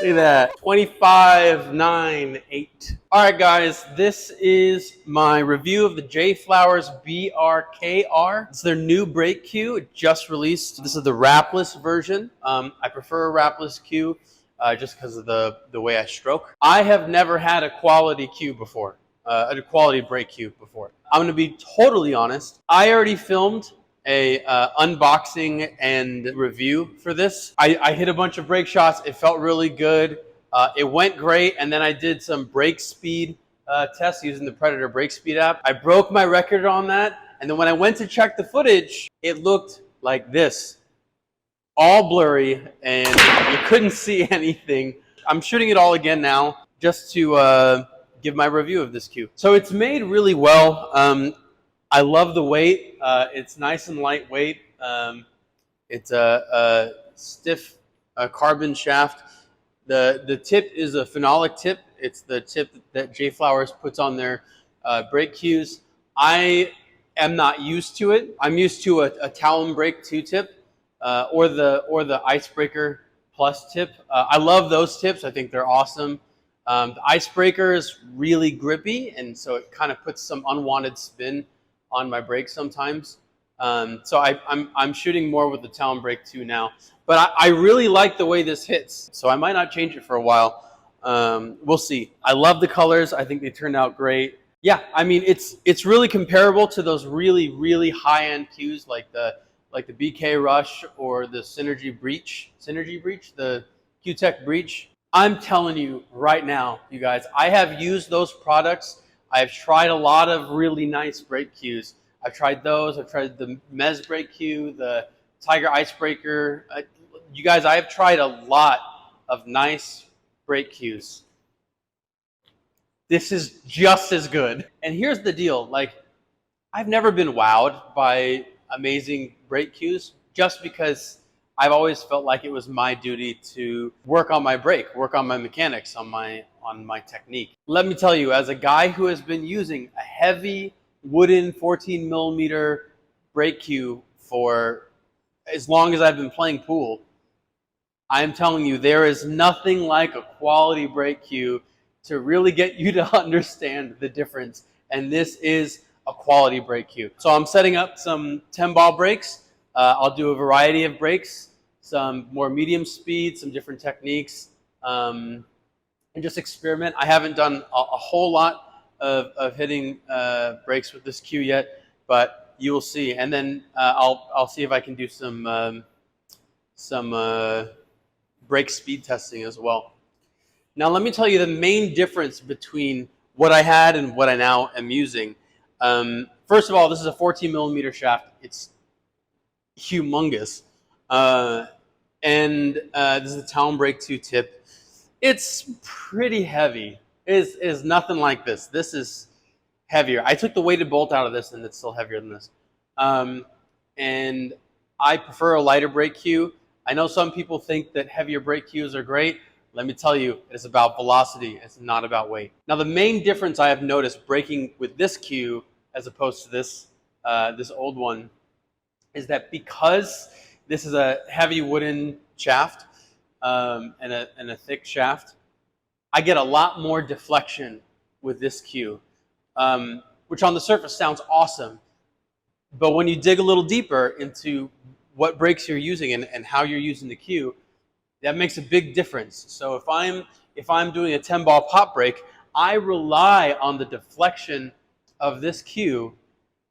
Look at that, 25.98. All right, guys, this is my review of the JFlowers BRKR. It's their new brake cue. It just released. This is the wrapless version. I prefer a wrapless cue just because of the way I stroke. I have never had a quality cue before, a quality brake cue before. I'm going to be totally honest. I already filmed a unboxing and review for this. I hit a bunch of brake shots. It felt really good. It went great, and then I did some brake speed tests using the Predator brake speed app. I broke my record on that, and then when I went to check the footage, it looked like this. All blurry, and you couldn't see anything. I'm shooting it all again now just to give my review of this cue. So it's made really well. I love the weight. It's nice and lightweight. It's a stiff carbon shaft. The tip is a phenolic tip. It's the tip that JFlowers puts on their brake cues. I am not used to it. I'm used to a Talon brake 2 tip or the Icebreaker Plus tip. I love those tips. I think they're awesome. The Icebreaker is really grippy, and so it kind of puts some unwanted spin on my brakes sometimes. So I'm shooting more with the Talon brake 2 now. But I really like the way this hits, so I might not change it for a while. We'll see. I love the colors. I think they turned out great. Yeah, I mean, it's really comparable to those really high-end cues like the BK Rush or the Synergy Breach, the Q-Tech Breach. I'm telling you right now, you guys, I have used those products. I've tried a lot of really nice brake cues. I've tried those. I've tried the Mez brake cue, the Tiger Icebreaker. You guys, I have tried a lot of nice brake cues. This is just as good. And here's the deal. Like, I've never been wowed by amazing brake cues just because I've always felt like it was my duty to work on my brake, work on my mechanics, on my technique. Let me tell you, as a guy who has been using a heavy wooden 14mm brake cue for as long as I've been playing pool, I'm telling you, there is nothing like a quality brake cue to really get you to understand the difference. And this is a quality brake cue. So I'm setting up some 10-ball brakes. I'll do a variety of brakes, some more medium speed, some different techniques, and just experiment. I haven't done a whole lot of hitting brakes with this cue yet, but you will see. And then I'll see if I can do some brake speed testing as well. Now let me tell you the main difference between what I had and what I now am using. First of all, this is a 14mm shaft. It's humongous. And this is the Talon brake 2 tip. It's pretty heavy. It is nothing like this. This is heavier. I took the weighted bolt out of this, and it's still heavier than this. And I prefer a lighter brake cue. I know some people think that heavier brake cues are great. Let me tell you, it's about velocity. It's not about weight. Now, the main difference I have noticed braking with this cue as opposed to this old one is that because this is a heavy wooden shaft and a thick shaft, I get a lot more deflection with this cue, which on the surface sounds awesome. But when you dig a little deeper into what brakes you're using and how you're using the cue, that makes a big difference. So if I'm doing a 10-ball pop brake, I rely on the deflection of this cue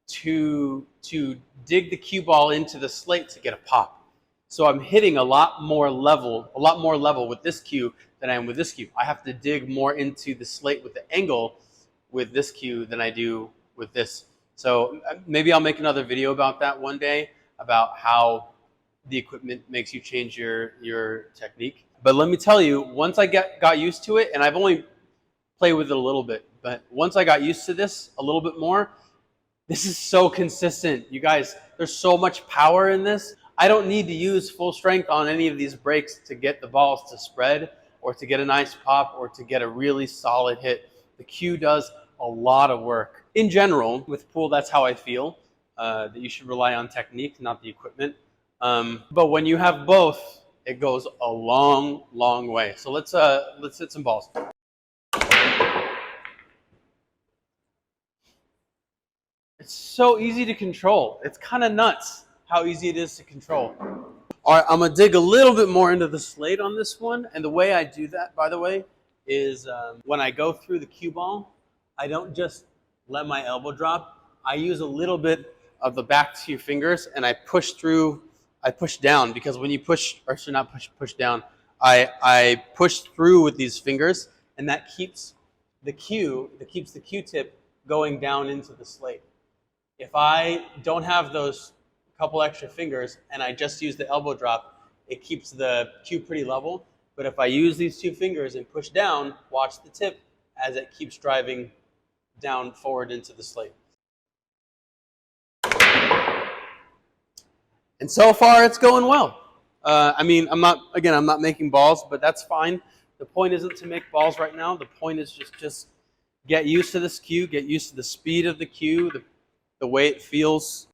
to dig the cue ball into the slate to get a pop. So I'm hitting a lot more level with this cue than I am with this cue. I have to dig more into the slate with the angle with this cue than I do with this. So maybe I'll make another video about that one day, about how the equipment makes you change your technique. But let me tell you, once I got used to it, and I've only played with it a little bit, but once I got used to this a little bit more, this is so consistent. You guys, there's so much power in this. I don't need to use full strength on any of these brakes to get the balls to spread or to get a nice pop or to get a really solid hit. The cue does a lot of work. In general, with pool, that's how I feel, that you should rely on technique, not the equipment. But when you have both, it goes a long, long way. So let's hit some balls. It's so easy to control. It's kind of nuts how easy it is to control. All right, I'm gonna dig a little bit more into the slate on this one, and the way I do that, by the way, is when I go through the cue ball, I don't just let my elbow drop. I use a little bit of the back to your fingers, and I push through. I push down, because when you push, or should not push down, I push through with these fingers, and that keeps the cue tip going down into the slate. If I don't have those couple extra fingers and I just use the elbow drop, it keeps the cue pretty level. But if I use these two fingers and push down, watch the tip as it keeps driving down forward into the slate. And so far, it's going well. I mean, I'm not making balls, but that's fine. The point isn't to make balls right now. The point is just get used to this cue, get used to the speed of the cue, the way it feels.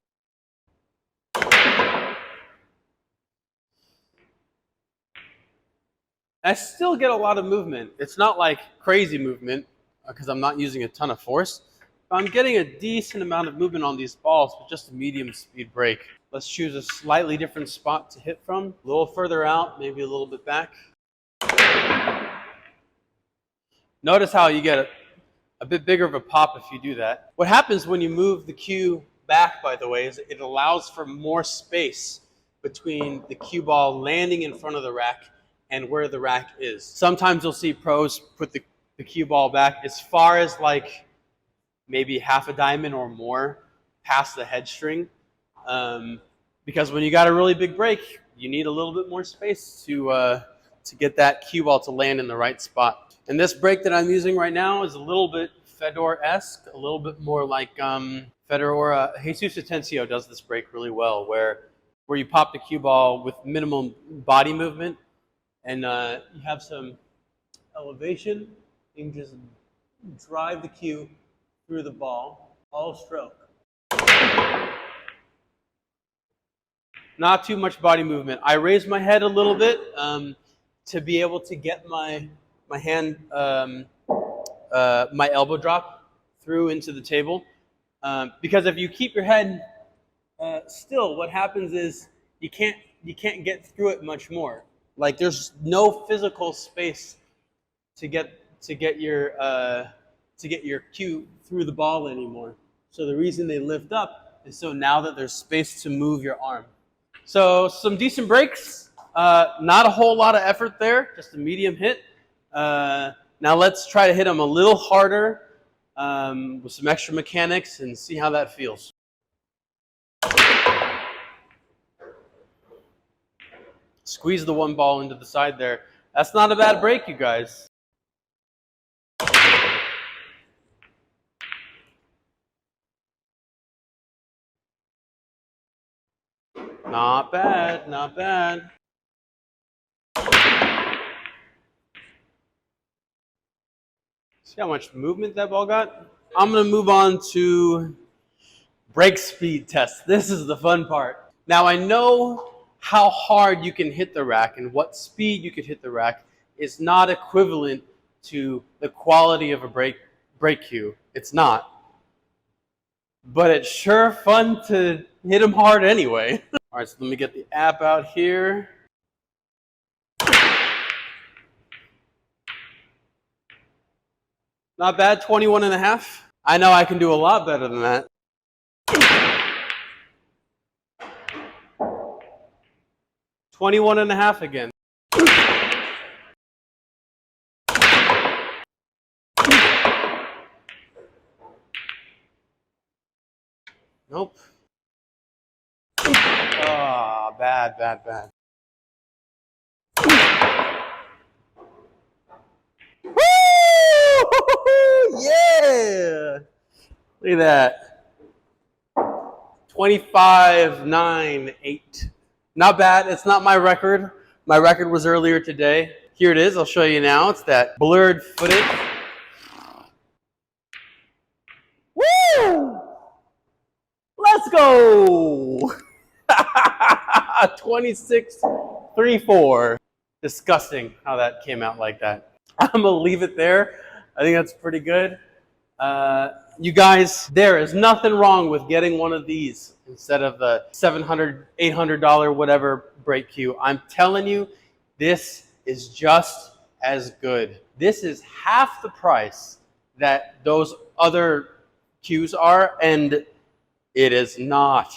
I still get a lot of movement. It's not like crazy movement, because I'm not using a ton of force. But I'm getting a decent amount of movement on these balls with just a medium speed break. Let's choose a slightly different spot to hit from. A little further out, maybe a little bit back. Notice how you get a bit bigger of a pop if you do that. What happens when you move the cue back, by the way, is it allows for more space between the cue ball landing in front of the rack and where the rack is. Sometimes you'll see pros put the cue ball back as far as like maybe half a diamond or more past the head string. Because when you got a really big break, you need a little bit more space to get that cue ball to land in the right spot. And this break that I'm using right now is a little bit Fedor-esque, a little bit more like Fedor. Jesus Atencio does this break really well, where you pop the cue ball with minimum body movement, and you have some elevation. You can just drive the cue through the ball, all stroke. Not too much body movement. I raise my head a little bit to be able to get my hand, my elbow drop through into the table. Because if you keep your head still, what happens is you can't get through it much more. Like there's no physical space to get your cue through the ball anymore. So the reason they lift up is so now that there's space to move your arm. So some decent breaks, not a whole lot of effort there, just a medium hit. Now let's try to hit them a little harder with some extra mechanics and see how that feels. Squeeze the one ball into the side there. That's not a bad break, you guys. Not bad, not bad. See how much movement that ball got? I'm going to move on to break speed test. This is the fun part. Now I know how hard you can hit the rack and what speed you could hit the rack is not equivalent to the quality of a break cue. It's not. But it's sure fun to hit them hard anyway. All right, so let me get the app out here. Not bad, 21.5. I know I can do a lot better than that. 21.5 again. Nope. Ah, oh, bad, bad, bad. Woo! Yeah! Look at that. 25.98. Not bad. It's not my record. My record was earlier today. Here it is. I'll show you now. It's that blurred footage. Woo! Let's go! 26 3-4. Disgusting how that came out like that. I'm gonna leave it there. I think that's pretty good. You guys, there is nothing wrong with getting one of these instead of the $700, $800, whatever brake cue. I'm telling you, this is just as good. This is half the price that those other cues are, and it is not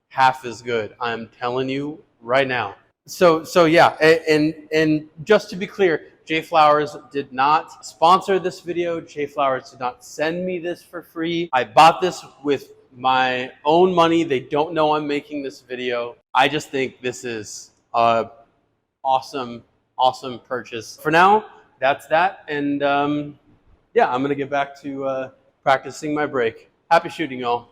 half as good. I'm telling you right now. So yeah, and just to be clear, JFlowers did not sponsor this video. JFlowers did not send me this for free. I bought this with my own money. They don't know I'm making this video. I just think this is a awesome purchase. For now, that's that, and yeah, I'm gonna get back to practicing my brake. Happy shooting, y'all.